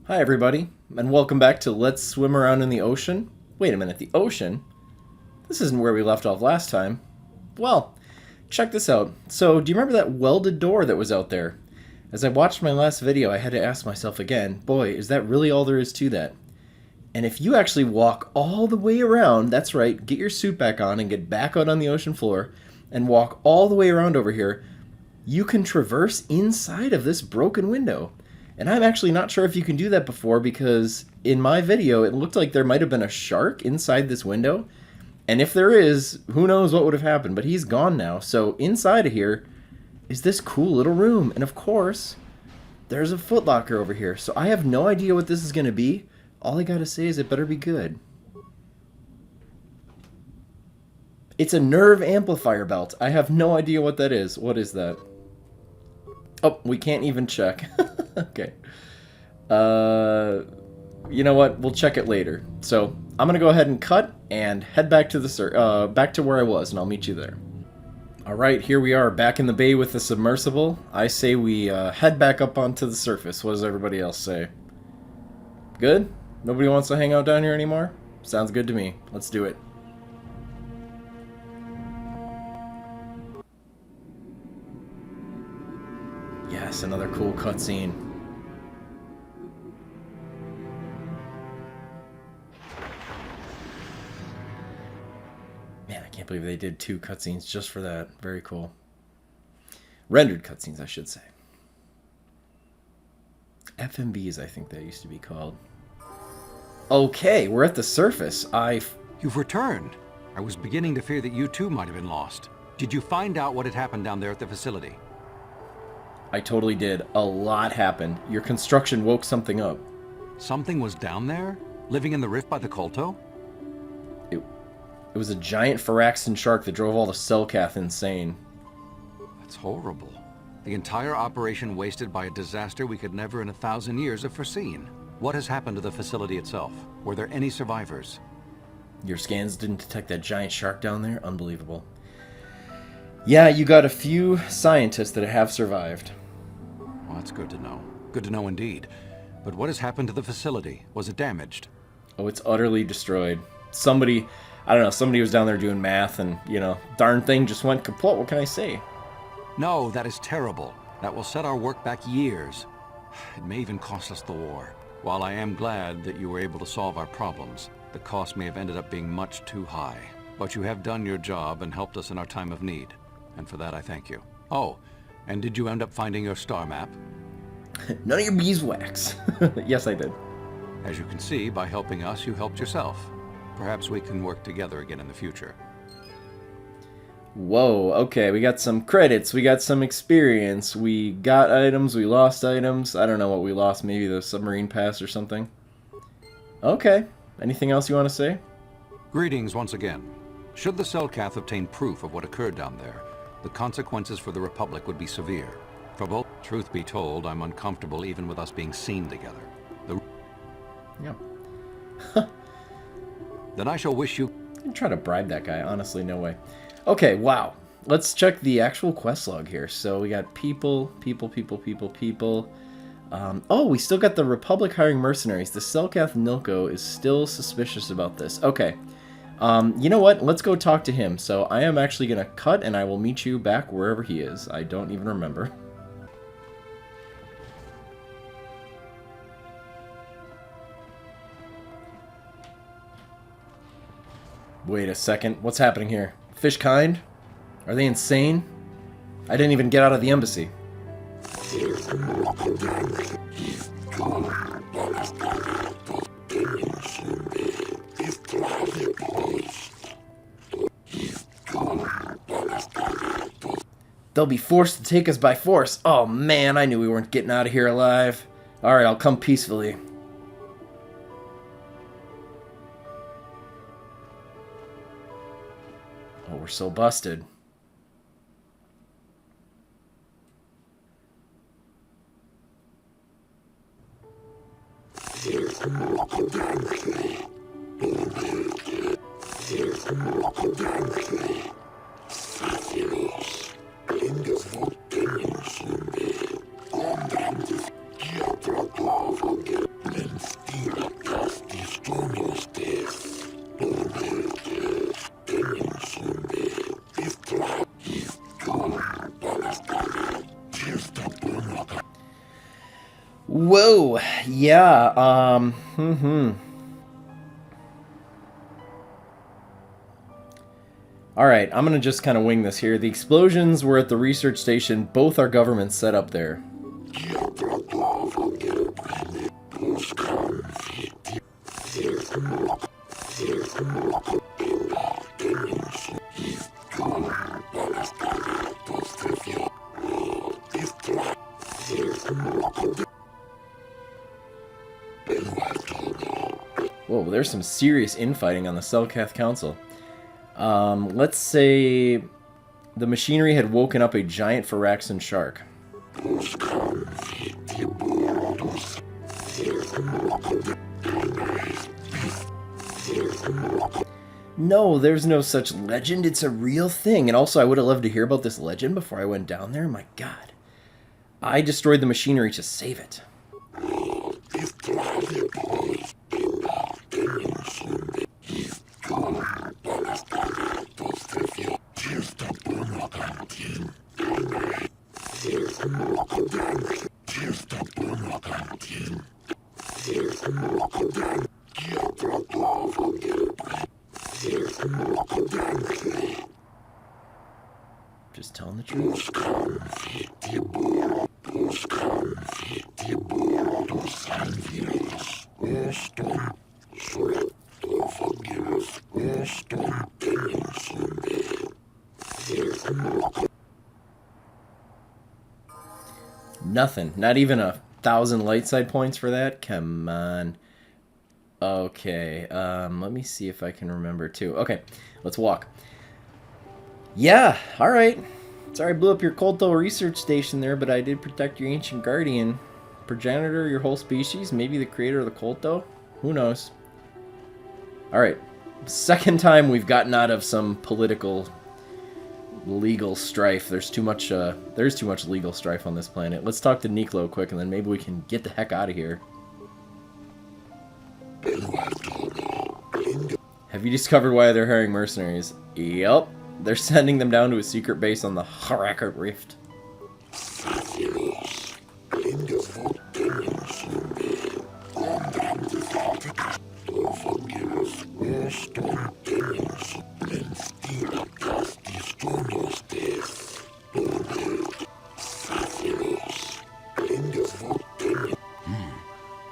Hi everybody, and welcome back to Let's Swim Around in the Ocean. Wait a minute, the ocean? This isn't where we left off last time. Well, check this out. So, do you remember that welded door that was out there? As I watched my last video, I had to ask myself again, boy, is that really all there is to that? And if you actually walk all the way around, that's right, get your suit back on and get back out on the ocean floor, and walk all the way around over here, you can traverse inside of this broken window. And I'm actually not sure if you can do that before, because in my video it looked like there might have been a shark inside this window. And if there is, who knows what would have happened, but he's gone now. So inside of here is this cool little room. And of course, there's a footlocker over here. So I have no idea what this is going to be. All I gotta say is it better be good. It's a nerve amplifier belt. I have no idea what that is. What is that? Oh, we can't even check. Okay. You know what? We'll check it later. So I'm gonna go ahead and cut and head back to the back to where I was, and I'll meet you there. All right, here we are back in the bay with the submersible. I say we head back up onto the surface. What does everybody else say? Good? Nobody wants to hang out down here anymore? Sounds good to me. Let's do it. Yes, another cool cutscene. Man, I can't believe they did 2 cutscenes just for that. Very cool. Rendered cutscenes, I should say. FMVs, I think that used to be called. Okay, we're at the surface. You've returned. I was beginning to fear that you too might have been lost. Did you find out what had happened down there at the facility? I totally did. A lot happened. Your construction woke something up. Something was down there? Living in the rift by the Kolto? It was a giant Phyraxan shark that drove all the Selkath insane. That's horrible. The entire operation wasted by a disaster we could never in 1,000 years have foreseen. What has happened to the facility itself? Were there any survivors? Your scans didn't detect that giant shark down there? Unbelievable. Yeah, you got a few scientists that have survived. Well, that's good to know. Good to know indeed. But what has happened to the facility? Was it damaged? Oh, it's utterly destroyed. Somebody, I don't know, somebody was down there doing math and, you know, darn thing just went kaput. What can I say? No, that is terrible. That will set our work back years. It may even cost us the war. While I am glad that you were able to solve our problems, the cost may have ended up being much too high. But you have done your job and helped us in our time of need. And for that, I thank you. Oh, and did you end up finding your star map? None of your beeswax. Yes, I did. As you can see, by helping us, you helped yourself. Perhaps we can work together again in the future. Whoa, okay, we got some credits, we got some experience, we got items, we lost items. I don't know what we lost, maybe the submarine pass or something. Okay, anything else you want to say? Greetings once again. Should the Selkath obtain proof of what occurred down there, the consequences for the Republic would be severe. For both, truth be told, I'm uncomfortable even with us being seen together. Yeah. Then I shall wish you... I'm trying to bribe that guy, honestly, no way. Okay, wow. Let's check the actual quest log here. So we got people. Oh, we still got the Republic hiring mercenaries. The Selkath Nilko is still suspicious about this. Okay. You know what? Let's go talk to him. So I am actually going to cut, and I will meet you back wherever he is. I don't even remember. Wait a second. What's happening here? Fish kind? Are they insane? I didn't even get out of the embassy. They'll be forced to take us by force. Oh man, I knew we weren't getting out of here alive. Alright, I'll come peacefully. Oh, we're so busted. Whoa, yeah, Alright, I'm gonna just kind of wing this here. The explosions were at the research station. Both our governments set up there. Whoa, there's some serious infighting on the Selkath Council. Let's say the machinery had woken up a giant Phyraxan shark. No, there's no such legend. It's a real thing. And also, I would have loved to hear about this legend before I went down there. My God. I destroyed the machinery to save it. Just telling the truth. Nothing. Not even 1,000 light side points for that? Come on. Okay, let me see if I can remember too. Okay, let's walk. Yeah, alright. Sorry I blew up your KOTOR research station there, but I did protect your ancient guardian. Progenitor, your whole species, maybe the creator of the KOTOR? Who knows? Alright, second time we've gotten out of some political, legal strife. There's too much legal strife on this planet. Let's talk to Niklo quick, and then maybe we can get the heck out of here. Have you discovered why they're hiring mercenaries? Yep. They're sending them down to a secret base on the Harakert Rift.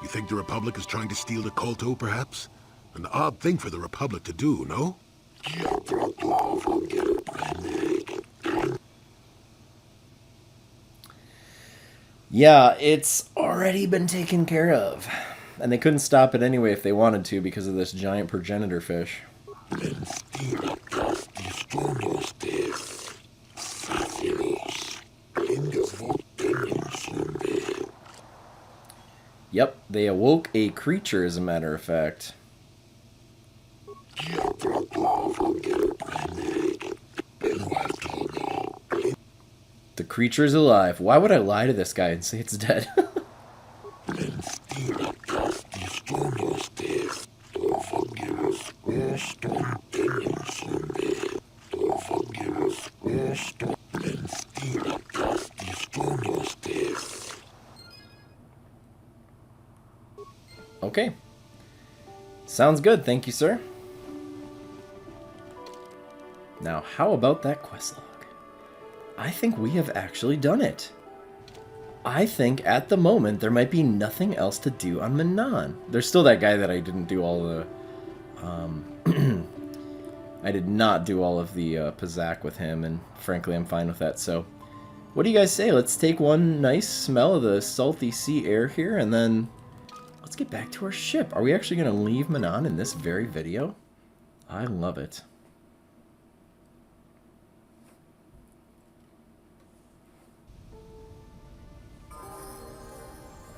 You think the Republic is trying to steal the KOTOR, perhaps? An odd thing for the Republic to do, no? Yeah, it's already been taken care of. And they couldn't stop it anyway if they wanted to because of this giant progenitor fish. Yep, they awoke a creature, as a matter of fact. The creature is alive. Why would I lie to this guy and say it's dead? Okay. Sounds good, thank you, sir. Now, how about that quest log? I think we have actually done it. I think at the moment there might be nothing else to do on Manaan. There's still that guy that I didn't do all the... I did not do all of the Pazak with him, and frankly I'm fine with that, so... What do you guys say? Let's take one nice smell of the salty sea air here, and then... Let's get back to our ship. Are we actually going to leave Manaan in this very video? I love it.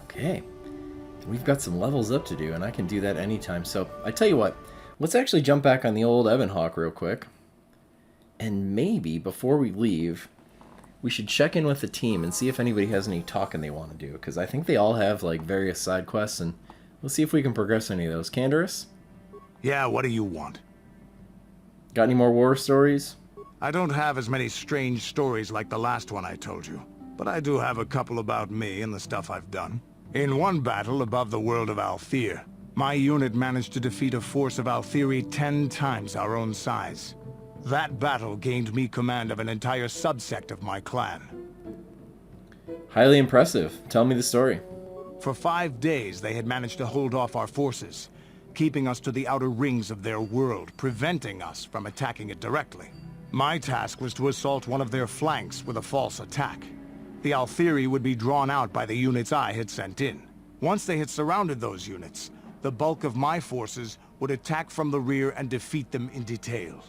Okay, we've got some levels up to do, and I can do that anytime. So, I tell you what, let's actually jump back on the old Evan Hawk real quick. And maybe, before we leave, We should check in with the team and see if anybody has any talking they want to do, because I think they all have, like, various side quests, and we'll see if we can progress any of those. Canderous? Yeah, what do you want? Got any more war stories? I don't have as many strange stories like the last one I told you, but I do have a couple about me and the stuff I've done. In one battle above the world of Althir, my unit managed to defeat a force of Althiri 10 times our own size. That battle gained me command of an entire subsect of my clan. Highly impressive. Tell me the story. For 5 days, they had managed to hold off our forces, keeping us to the outer rings of their world, preventing us from attacking it directly. My task was to assault one of their flanks with a false attack. The Althiri would be drawn out by the units I had sent in. Once they had surrounded those units, the bulk of my forces would attack from the rear and defeat them in detail.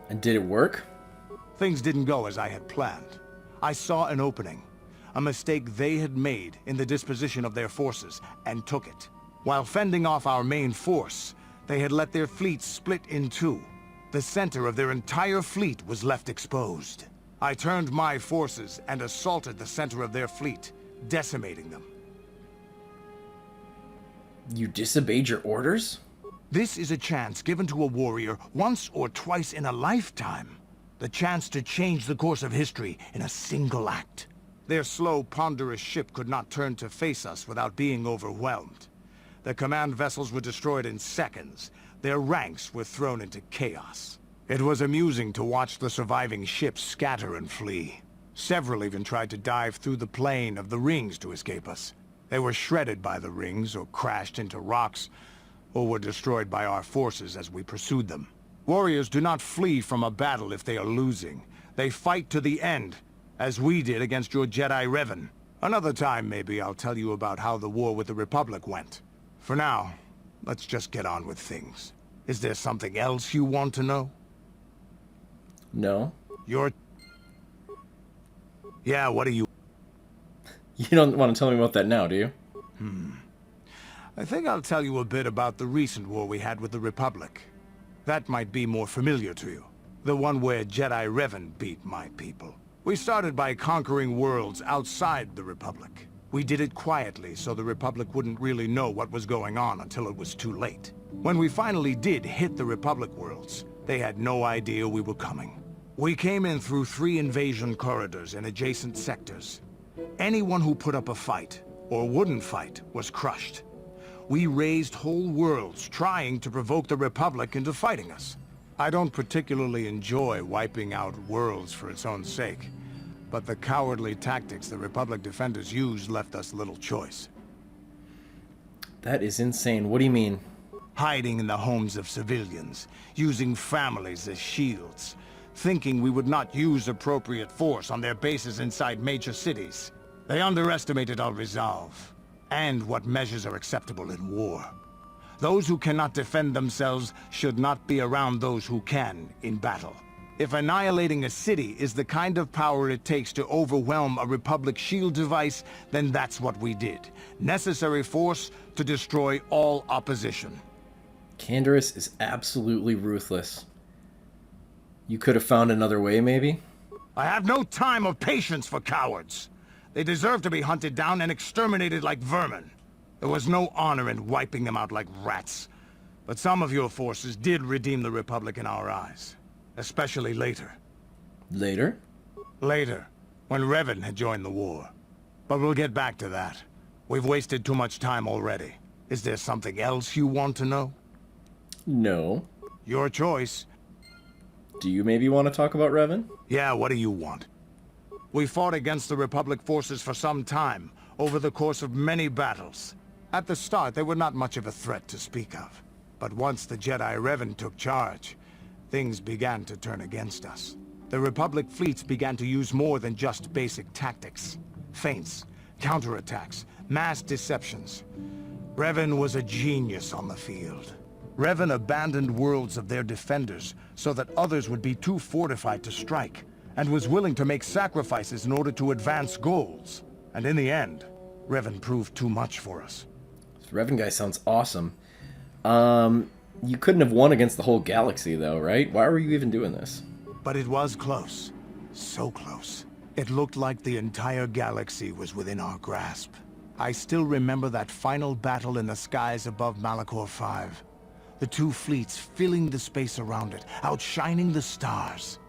And did it work? Things didn't go as I had planned. I saw an opening, a mistake they had made in the disposition of their forces, and took it. While fending off our main force, they had let their fleet split in two. The center of their entire fleet was left exposed. I turned my forces and assaulted the center of their fleet, decimating them. You disobeyed your orders? This is a chance given to a warrior once or twice in a lifetime. The chance to change the course of history in a single act. Their slow, ponderous ship could not turn to face us without being overwhelmed. The command vessels were destroyed in seconds. Their ranks were thrown into chaos. It was amusing to watch the surviving ships scatter and flee. Several even tried to dive through the plane of the rings to escape us. They were shredded by the rings, or crashed into rocks, or were destroyed by our forces as we pursued them. Warriors do not flee from a battle if they are losing. They fight to the end, as we did against your Jedi Revan. Another time, maybe, I'll tell you about how the war with the Republic went. For now, let's just get on with things. Is there something else you want to know? No. Yeah, what do you... You don't want to tell me about that now, do you? I think I'll tell you a bit about the recent war we had with the Republic. That might be more familiar to you. The one where Jedi Revan beat my people. We started by conquering worlds outside the Republic. We did it quietly so the Republic wouldn't really know what was going on until it was too late. When we finally did hit the Republic worlds, they had no idea we were coming. We came in through 3 invasion corridors in adjacent sectors. Anyone who put up a fight, or wouldn't fight, was crushed. We razed whole worlds trying to provoke the Republic into fighting us. I don't particularly enjoy wiping out worlds for its own sake, but the cowardly tactics the Republic defenders used left us little choice. That is insane. What do you mean? Hiding in the homes of civilians, using families as shields, thinking we would not use appropriate force on their bases inside major cities. They underestimated our resolve, and what measures are acceptable in war. Those who cannot defend themselves should not be around those who can in battle. If annihilating a city is the kind of power it takes to overwhelm a Republic shield device, then that's what we did. Necessary force to destroy all opposition. Canderous is absolutely ruthless. You could have found another way, maybe? I have no time or patience for cowards. They deserve to be hunted down and exterminated like vermin. There was no honor in wiping them out like rats. But some of your forces did redeem the Republic in our eyes. Especially later. Later? Later, when Revan had joined the war. But we'll get back to that. We've wasted too much time already. Is there something else you want to know? No. Your choice. Do you maybe want to talk about Revan? Yeah, what do you want? We fought against the Republic forces for some time, over the course of many battles. At the start, they were not much of a threat to speak of. But once the Jedi Revan took charge, things began to turn against us. The Republic fleets began to use more than just basic tactics. Feints, counterattacks, mass deceptions. Revan was a genius on the field. Revan abandoned worlds of their defenders so that others would be too fortified to strike, and was willing to make sacrifices in order to advance goals. And in the end, Revan proved too much for us. This Revan guy sounds awesome. You couldn't have won against the whole galaxy, though, right? Why were you even doing this? But it was close. So close. It looked like the entire galaxy was within our grasp. I still remember that final battle in the skies above Malachor 5. The two fleets filling the space around it, outshining the stars.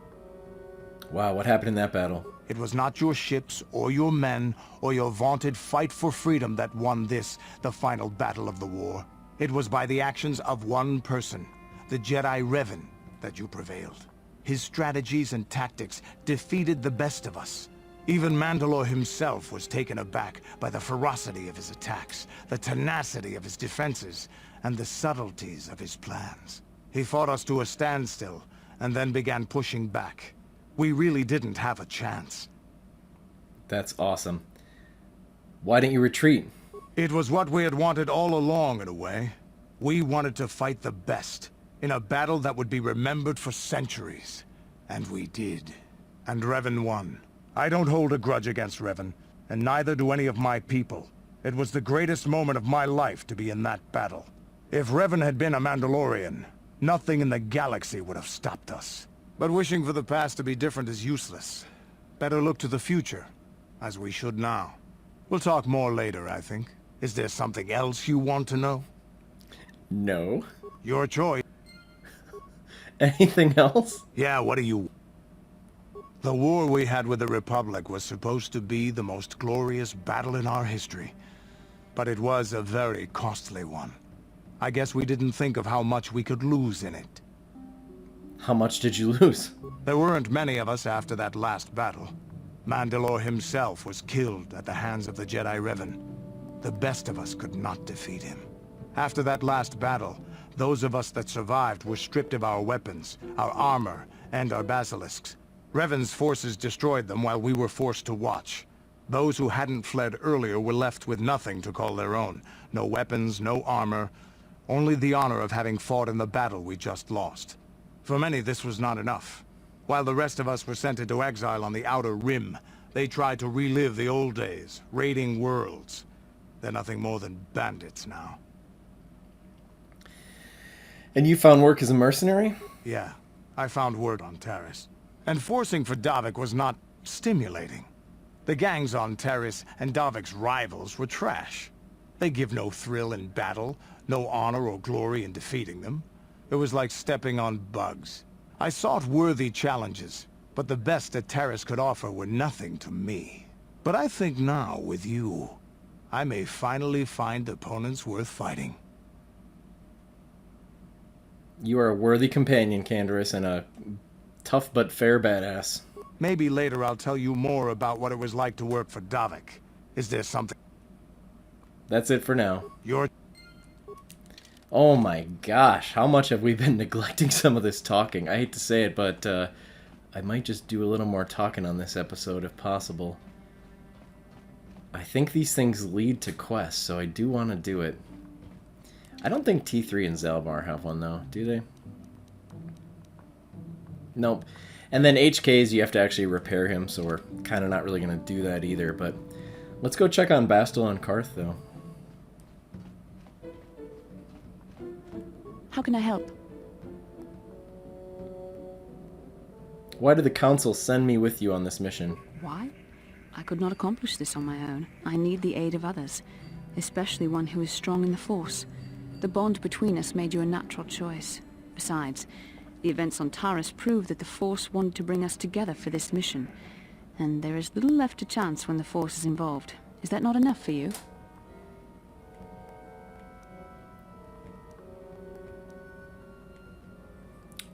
Wow, what happened in that battle? It was not your ships, or your men, or your vaunted fight for freedom that won this, the final battle of the war. It was by the actions of one person, the Jedi Revan, that you prevailed. His strategies and tactics defeated the best of us. Even Mandalore himself was taken aback by the ferocity of his attacks, the tenacity of his defenses, and the subtleties of his plans. He fought us to a standstill, and then began pushing back. We really didn't have a chance. That's awesome. Why didn't you retreat? It was what we had wanted all along, in a way. We wanted to fight the best, in a battle that would be remembered for centuries. And we did. And Revan won. I don't hold a grudge against Revan, and neither do any of my people. It was the greatest moment of my life to be in that battle. If Revan had been a Mandalorian, nothing in the galaxy would have stopped us. But wishing for the past to be different is useless. Better look to the future, as we should now. We'll talk more later, I think. Is there something else you want to know? No. Your choice. Anything else? Yeah, what do you... The war we had with the Republic was supposed to be the most glorious battle in our history. But it was a very costly one. I guess we didn't think of how much we could lose in it. How much did you lose? There weren't many of us after that last battle. Mandalore himself was killed at the hands of the Jedi Revan. The best of us could not defeat him. After that last battle, those of us that survived were stripped of our weapons, our armor, and our basilisks. Revan's forces destroyed them while we were forced to watch. Those who hadn't fled earlier were left with nothing to call their own. No weapons, no armor, only the honor of having fought in the battle we just lost. For many, this was not enough. While the rest of us were sent into exile on the Outer Rim, they tried to relive the old days, raiding worlds. They're nothing more than bandits now. And you found work as a mercenary? Yeah, I found word on Taris. And forcing for Davik was not stimulating. The gangs on Taris and Davik's rivals were trash. They give no thrill in battle, no honor or glory in defeating them. It was like stepping on bugs. I sought worthy challenges, but the best that Taris could offer were nothing to me. But I think now, with you, I may finally find opponents worth fighting. You are a worthy companion, Canderous, and a tough but fair badass. Maybe later I'll tell you more about what it was like to work for Davik. Is there something... That's it for now. You're... Oh my gosh, how much have we been neglecting some of this talking? I hate to say it, but I might just do a little more talking on this episode if possible. I think these things lead to quests, so I do want to do it. I don't think T3 and Zalbar have one, though, do they? Nope. And then HKs, you have to actually repair him, so we're kind of not really going to do that either, but let's go check on Bastil and Karth, though. How can I help? Why did the Council send me with you on this mission? Why? I could not accomplish this on my own. I need the aid of others, especially one who is strong in the Force. The bond between us made you a natural choice. Besides, the events on Taris prove that the Force wanted to bring us together for this mission, and there is little left to chance when the Force is involved. Is that not enough for you?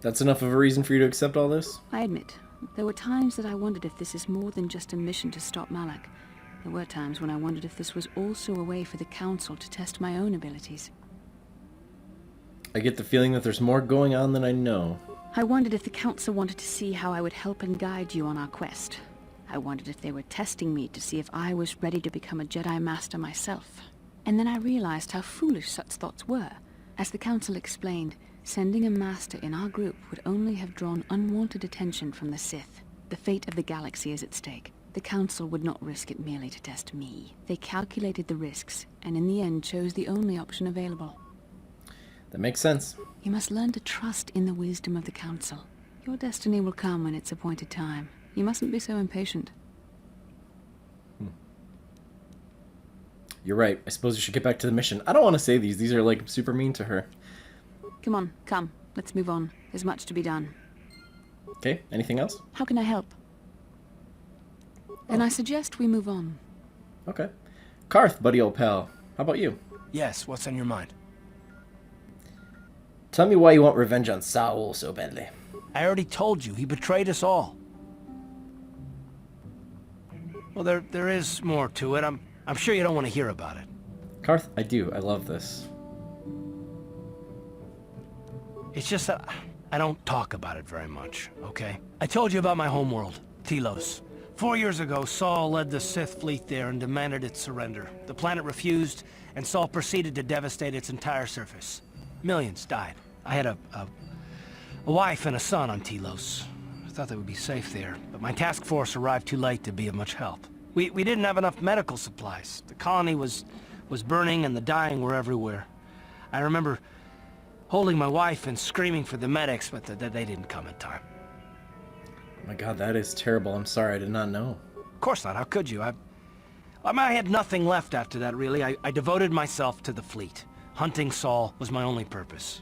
That's enough of a reason for you to accept all this? I admit, there were times that I wondered if this is more than just a mission to stop Malak. There were times when I wondered if this was also a way for the Council to test my own abilities. I get the feeling that there's more going on than I know. I wondered if the Council wanted to see how I would help and guide you on our quest. I wondered if they were testing me to see if I was ready to become a Jedi Master myself. And then I realized how foolish such thoughts were. As the Council explained, sending a Master in our group would only have drawn unwanted attention from the Sith. The fate of the galaxy is at stake. The Council would not risk it merely to test me. They calculated the risks, and in the end chose the only option available. That makes sense. You must learn to trust in the wisdom of the Council. Your destiny will come when it's appointed time. You mustn't be so impatient. You're right. I suppose you should get back to the mission. I don't want to say these. These are, like, super mean to her. Come on, come. Let's move on. There's much to be done. Okay, anything else? How can I help? Then I suggest we move on. Okay. Karth, buddy old pal. How about you? Yes, what's on your mind? Tell me why you want revenge on Saul so badly. I already told you, he betrayed us all. Well, there is more to it. I'm sure you don't want to hear about it. Karth, I do. I love this. It's just that I don't talk about it very much, okay? I told you about my homeworld, Telos. 4 years ago, Saul led the Sith fleet there and demanded its surrender. The planet refused, and Saul proceeded to devastate its entire surface. Millions died. I had a wife and a son on Telos. I thought they would be safe there, but my task force arrived too late to be of much help. We didn't have enough medical supplies. The colony was burning and the dying were everywhere. I remember holding my wife and screaming for the medics, but they didn't come in time. Oh my god, that is terrible. I'm sorry, I did not know. Of course not. How could you? I had nothing left after that, really. I devoted myself to the fleet. Hunting Saul was my only purpose.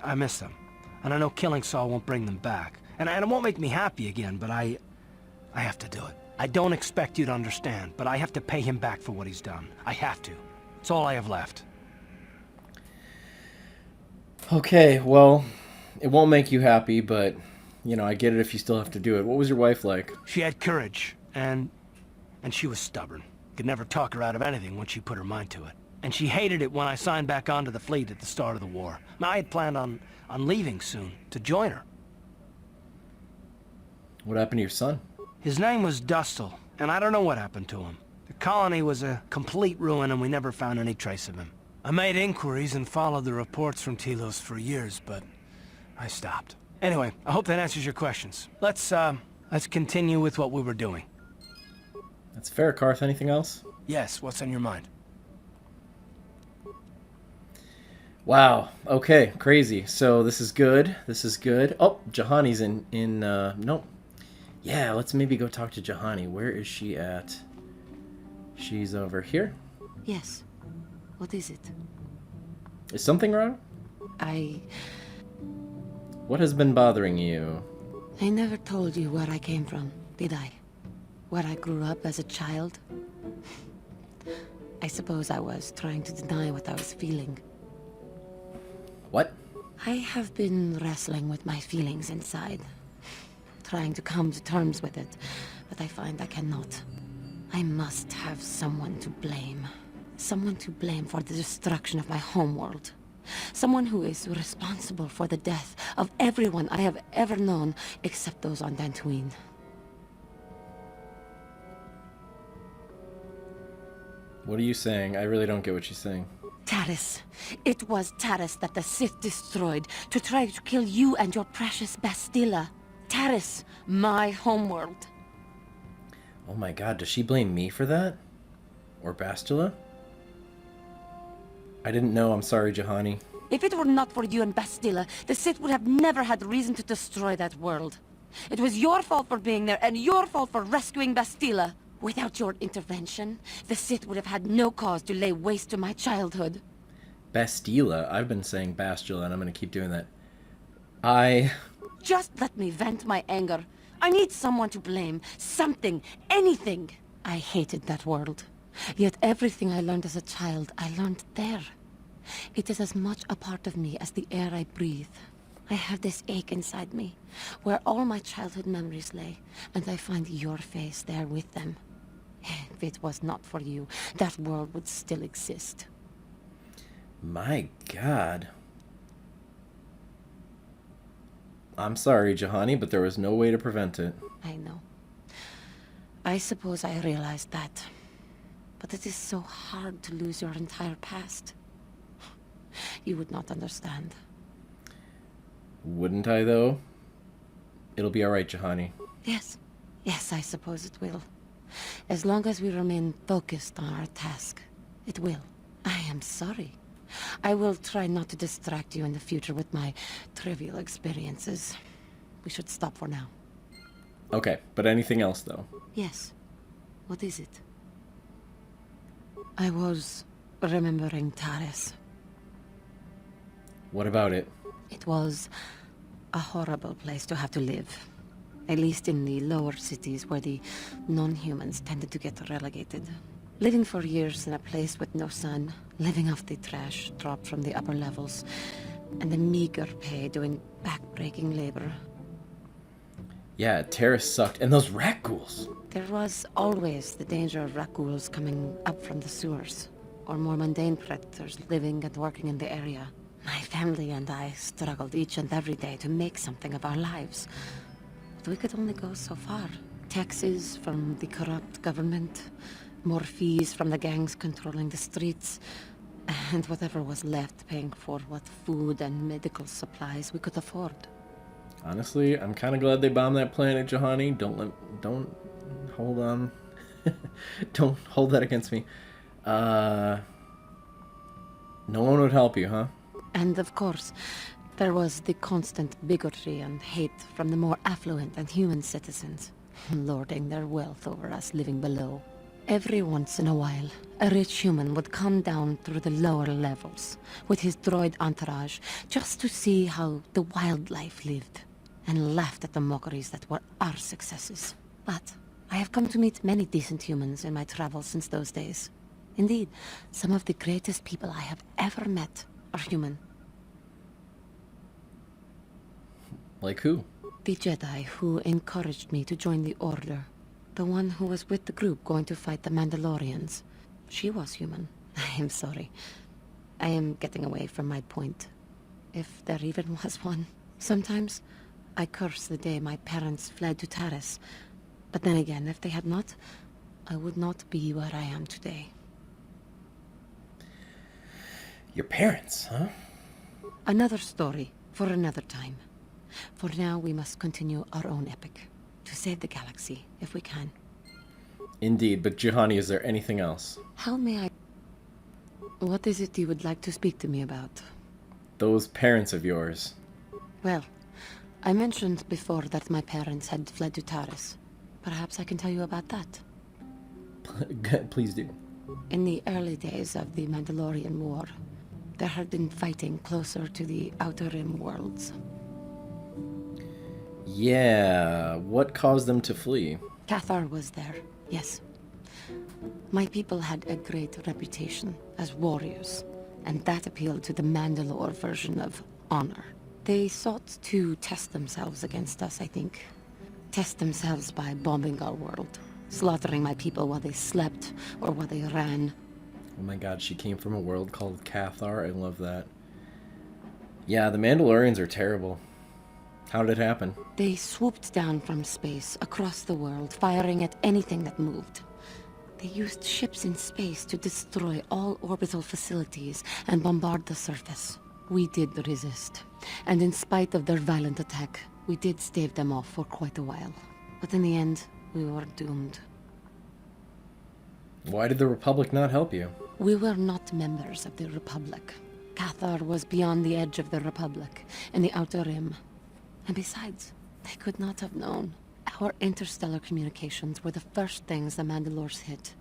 I miss them. And I know killing Saul won't bring them back. And it won't make me happy again, but I have to do it. I don't expect you to understand, but I have to pay him back for what he's done. I have to. It's all I have left. Okay, well, it won't make you happy, but, you know, I get it if you still have to do it. What was your wife like? She had courage, and she was stubborn. Could never talk her out of anything once she put her mind to it. And she hated it when I signed back onto the fleet at the start of the war. Now, I had planned on leaving soon, to join her. What happened to your son? His name was Dustil, and I don't know what happened to him. The colony was a complete ruin, and we never found any trace of him. I made inquiries and followed the reports from Telos for years, but I stopped. Anyway, I hope that answers your questions. Let's continue with what we were doing. That's fair, Karth. Anything else? Yes, what's on your mind? Wow. Okay, crazy. So this is good. This is good. Oh, Jahani's in nope. Yeah, let's maybe go talk to Jahani. Where is she at? She's over here. Yes. What is it? Is something wrong? What has been bothering you? I never told you where I came from, did I? Where I grew up as a child? I suppose I was trying to deny what I was feeling. What? I have been wrestling with my feelings inside. Trying to come to terms with it, but I find I cannot. I must have someone to blame. Someone to blame for the destruction of my homeworld. Someone who is responsible for the death of everyone I have ever known, except those on Dantooine. What are you saying? I really don't get what she's saying. Taris. It was Taris that the Sith destroyed to try to kill you and your precious Bastila. Taris, my homeworld. Oh my god, does she blame me for that? Or Bastila? I didn't know. I'm sorry, Jahani. If it were not for you and Bastila, the Sith would have never had reason to destroy that world. It was your fault for being there, and your fault for rescuing Bastila. Without your intervention, the Sith would have had no cause to lay waste to my childhood. Bastila? I've been saying Bastila, and I'm going to keep doing that. Just let me vent my anger. I need someone to blame. Something. Anything. I hated that world. Yet everything I learned as a child, I learned there. It is as much a part of me as the air I breathe. I have this ache inside me, where all my childhood memories lay, and I find your face there with them. If it was not for you, that world would still exist. My god. I'm sorry, Jahani, but there was no way to prevent it. I know. I suppose I realized that. But it is so hard to lose your entire past. You would not understand. Wouldn't I, though? It'll be alright, Jahani. Yes. Yes, I suppose it will. As long as we remain focused on our task, it will. I am sorry. I will try not to distract you in the future with my trivial experiences. We should stop for now. Okay, but anything else, though? Yes. What is it? I was remembering Taris. What about it? It was a horrible place to have to live. At least in the lower cities where the non-humans tended to get relegated. Living for years in a place with no sun, living off the trash dropped from the upper levels, and the meager pay doing back-breaking labor. Yeah, Terrace sucked. And those rat ghouls. There was always the danger of rat-ghouls coming up from the sewers, or more mundane predators living and working in the area. My family and I struggled each and every day to make something of our lives. But we could only go so far. Taxes from the corrupt government, more fees from the gangs controlling the streets, and whatever was left paying for what food and medical supplies we could afford. Honestly, I'm kind of glad they bombed that planet, Juhani. Don't hold on. Don't hold that against me. No one would help you, huh? And of course, there was the constant bigotry and hate from the more affluent and human citizens, lording their wealth over us living below. Every once in a while, a rich human would come down through the lower levels with his droid entourage just to see how the wildlife lived, and laughed at the mockeries that were our successes. But I have come to meet many decent humans in my travels since those days. Indeed, some of the greatest people I have ever met are human. Like who? The Jedi who encouraged me to join the Order. The one who was with the group going to fight the Mandalorians. She was human. I am sorry. I am getting away from my point. If there even was one. Sometimes, I curse the day my parents fled to Taris. But then again, if they had not, I would not be where I am today. Your parents, huh? Another story for another time. For now, we must continue our own epic. To save the galaxy, if we can. Indeed, but Juhani, is there anything else? How may I... What is it you would like to speak to me about? Those parents of yours. Well, I mentioned before that my parents had fled to Taris. Perhaps I can tell you about that. Please do. In the early days of the Mandalorian War, there had been fighting closer to the Outer Rim worlds. Yeah, what caused them to flee? KOTOR was there, yes. My people had a great reputation as warriors, and that appealed to the Mandalore version of honor. They sought to test themselves against us, I think. Test themselves by bombing our world, slaughtering my people while they slept or while they ran. Oh my god, she came from a world called KOTOR. I love that. Yeah, the Mandalorians are terrible. How did it happen? They swooped down from space, across the world, firing at anything that moved. They used ships in space to destroy all orbital facilities and bombard the surface. We did resist, and in spite of their violent attack, we did stave them off for quite a while. But in the end, we were doomed. Why did the Republic not help you? We were not members of the Republic. KOTOR was beyond the edge of the Republic, in the Outer Rim. And besides, they could not have known. Our interstellar communications were the first things the Mandalores hit.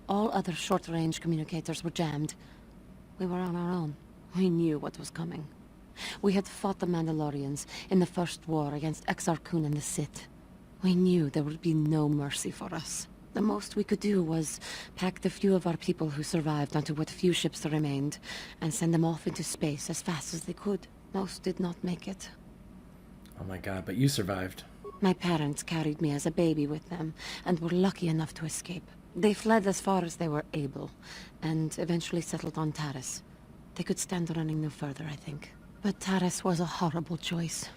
All other short-range communicators were jammed. We were on our own. We knew what was coming. We had fought the Mandalorians in the first war against Exar Kun and the Sith. We knew there would be no mercy for us. The most we could do was pack the few of our people who survived onto what few ships remained and send them off into space as fast as they could. Most did not make it. Oh my god, but you survived. My parents carried me as a baby with them, and were lucky enough to escape. They fled as far as they were able, and eventually settled on Taris. They could stand running no further, I think. But Taris was a horrible choice.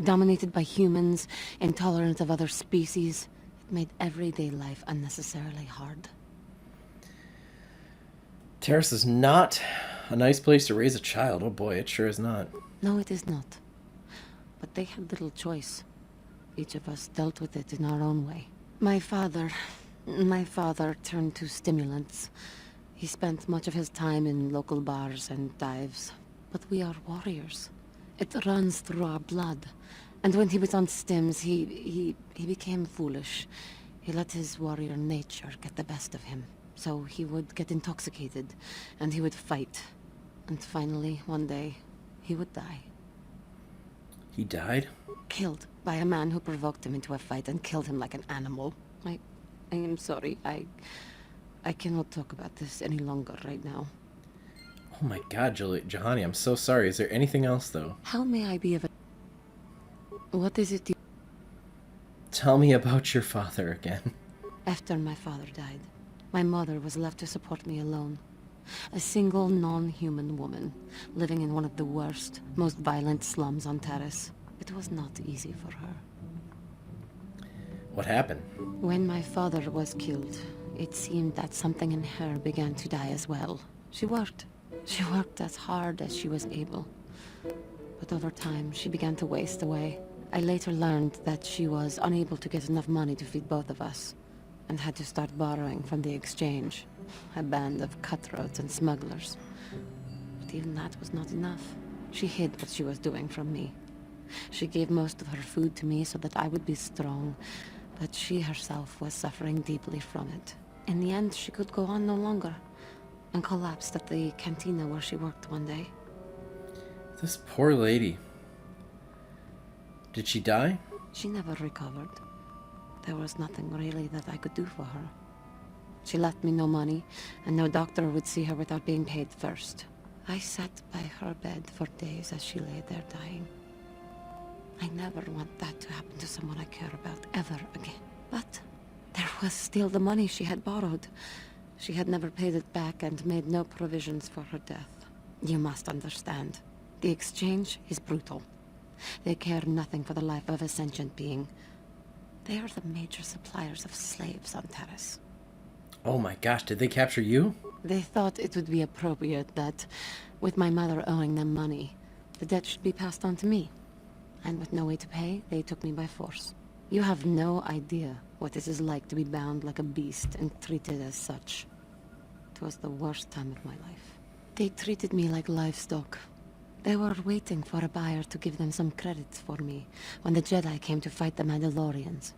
Dominated by humans, intolerant of other species, it made everyday life unnecessarily hard. Terrace is not a nice place to raise a child. Oh boy, it sure is not. No, it is not. But they had little choice. Each of us dealt with it in our own way. My father turned to stimulants. He spent much of his time in local bars and dives. But we are warriors. It runs through our blood. And when he was on stims, he became foolish. He let his warrior nature get the best of him. So he would get intoxicated, and he would fight. And finally, one day, he would die. He died? Killed by a man who provoked him into a fight and killed him like an animal. I am sorry. I cannot talk about this any longer right now. Oh my god, Juhani, I'm so sorry. Is there anything else, though? How may I be of a... What is it you... Tell me about your father again. After my father died, my mother was left to support me alone. A single non-human woman, living in one of the worst, most violent slums on Terrace. It was not easy for her. What happened? When my father was killed, it seemed that something in her began to die as well. She worked. She worked as hard as she was able. But over time, she began to waste away. I later learned that she was unable to get enough money to feed both of us, and had to start borrowing from the exchange, a band of cutthroats and smugglers. But even that was not enough. She hid what she was doing from me. She gave most of her food to me so that I would be strong, but she herself was suffering deeply from it. In the end, she could go on no longer, and collapsed at the cantina where she worked one day. This poor lady. Did she die? She never recovered. There was nothing really that I could do for her. She left me no money, and no doctor would see her without being paid first. I sat by her bed for days as she lay there dying. I never want that to happen to someone I care about ever again. But there was still the money she had borrowed. She had never paid it back and made no provisions for her death. You must understand. The exchange is brutal. They care nothing for the life of a sentient being. They are the major suppliers of slaves on Terrace. Oh my gosh, did they capture you? They thought it would be appropriate that, with my mother owing them money, the debt should be passed on to me. And with no way to pay, they took me by force. You have no idea what it is like to be bound like a beast and treated as such. It was the worst time of my life. They treated me like livestock. They were waiting for a buyer to give them some credits for me when the Jedi came to fight the Mandalorians.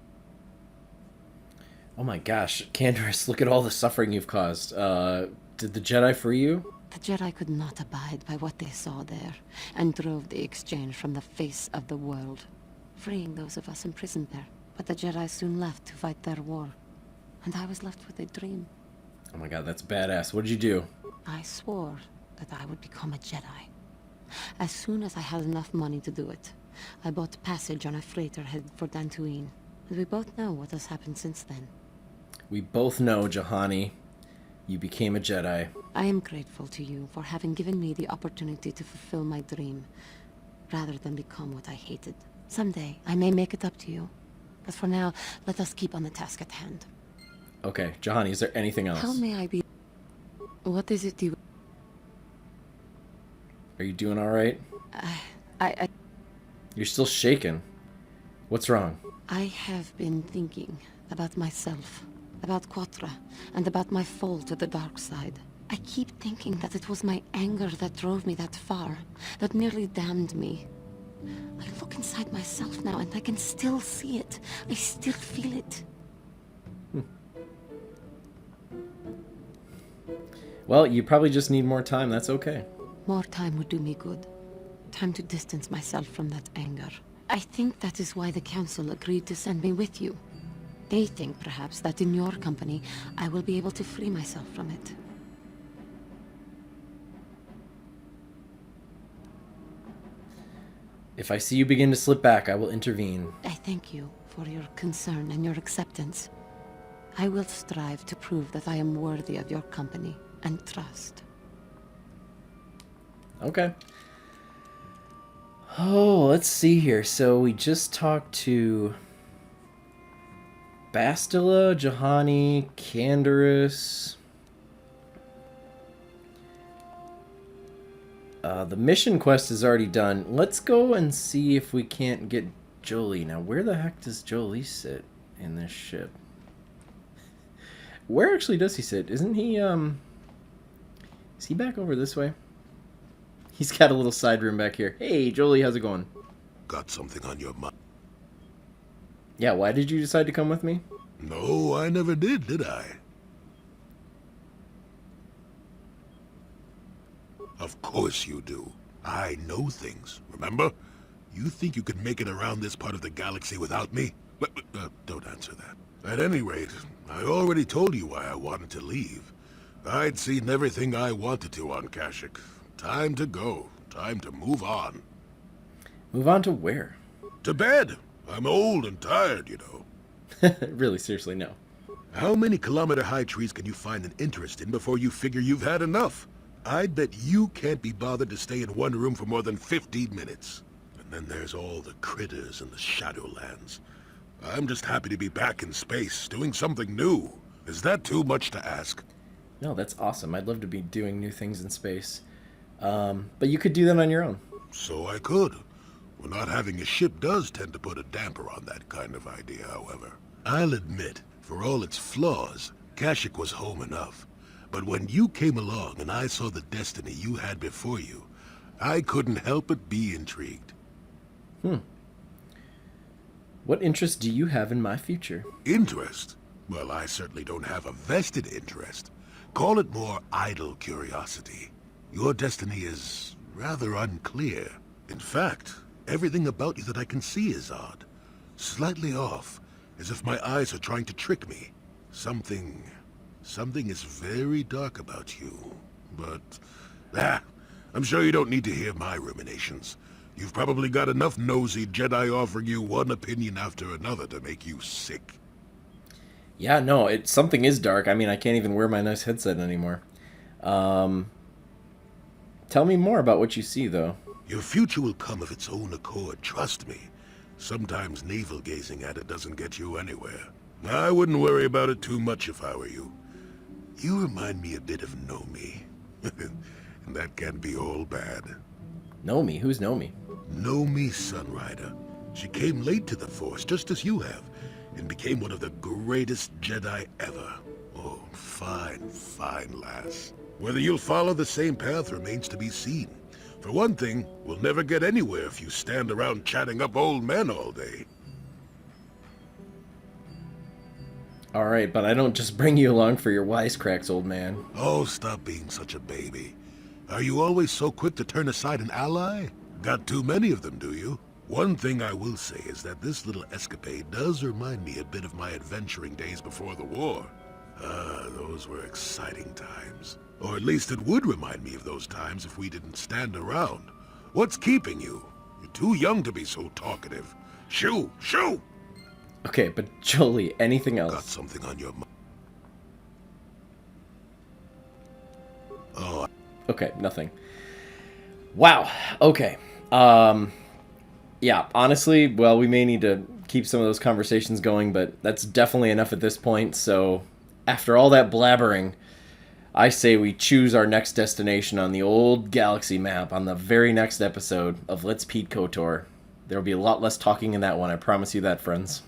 Oh my gosh, Candace, look at all the suffering you've caused. Did the Jedi free you? The Jedi could not abide by what they saw there, and drove the exchange from the face of the world, freeing those of us imprisoned there. But the Jedi soon left to fight their war, and I was left with a dream. Oh my god, that's badass. What did you do? I swore that I would become a Jedi. As soon as I had enough money to do it, I bought passage on a freighter headed for Dantooine, and we both know what has happened since then. We both know, Juhani, you became a Jedi. I am grateful to you for having given me the opportunity to fulfill my dream, rather than become what I hated. Someday, I may make it up to you, but for now, let us keep on the task at hand. Okay, Juhani, is there anything else? How may I be... What is it you... Are you doing alright? You're still shaking. What's wrong? I have been thinking about myself, about KOTOR, and about my fall to the dark side. I keep thinking that it was my anger that drove me that far, that nearly damned me. I look inside myself now and I can still see it. I still feel it. Well, you probably just need more time. That's okay. More time would do me good. Time to distance myself from that anger. I think that is why the Council agreed to send me with you. They think, perhaps, that in your company, I will be able to free myself from it. If I see you begin to slip back, I will intervene. I thank you for your concern and your acceptance. I will strive to prove that I am worthy of your company and trust. Okay. Oh, let's see here. So we just talked to Bastila, Juhani, Candace. The mission quest is already done. Let's go and see if we can't get Jolie. Now, where the heck does Jolie sit in this ship? Where actually does he sit? Isn't he, is he back over this way? He's got a little side room back here. Hey, Jolie, how's it going? Got something on your mind? Yeah, why did you decide to come with me? No, I never did I? Of course you do. I know things, remember? You think you could make it around this part of the galaxy without me? Don't answer that. At any rate, I already told you why I wanted to leave. I'd seen everything I wanted to on Kashyyyk. Time to go. Time to move on. Move on to where? To bed. I'm old and tired, you know. Really, seriously, no. How many kilometer-high trees can you find an interest in before you figure you've had enough? I bet you can't be bothered to stay in one room for more than 15 minutes. And then there's all the critters in the Shadowlands. I'm just happy to be back in space, doing something new. Is that too much to ask? No, that's awesome. I'd love to be doing new things in space. But you could do that on your own. So I could. Well, not having a ship does tend to put a damper on that kind of idea, however. I'll admit, for all its flaws, Kashyyyk was home enough. But when you came along and I saw the destiny you had before you, I couldn't help but be intrigued. What interest do you have in my future? Interest? Well, I certainly don't have a vested interest. Call it more idle curiosity. Your destiny is rather unclear. In fact, everything about you that I can see is odd. Slightly off, as if my eyes are trying to trick me. Something is very dark about you. But, I'm sure you don't need to hear my ruminations. You've probably got enough nosy Jedi offering you one opinion after another to make you sick. Yeah, no, something is dark. I mean, I can't even wear my nice headset anymore. Tell me more about what you see, though. Your future will come of its own accord, trust me. Sometimes navel-gazing at it doesn't get you anywhere. I wouldn't worry about it too much if I were you. You remind me a bit of Nomi. And that can be all bad. Nomi? Who's Nomi? Nomi Sunrider. She came late to the Force, just as you have, and became one of the greatest Jedi ever. Oh, fine lass. Whether you'll follow the same path remains to be seen. For one thing, we'll never get anywhere if you stand around chatting up old men all day. Alright, but I don't just bring you along for your wisecracks, old man. Oh, stop being such a baby. Are you always so quick to turn aside an ally? Got too many of them, do you? One thing I will say is that this little escapade does remind me a bit of my adventuring days before the war. Those were exciting times. Or at least it would remind me of those times if we didn't stand around. What's keeping you? You're too young to be so talkative. Shoo! Shoo! Okay, but Jolie, anything Got else? something on your mind? Oh, Okay, nothing. Wow, okay. Yeah, honestly, well, we may need to keep some of those conversations going, but that's definitely enough at this point, so after all that blabbering, I say we choose our next destination on the old galaxy map on the very next episode of Let's Pete KOTOR. There will be a lot less talking in that one, I promise you that, friends.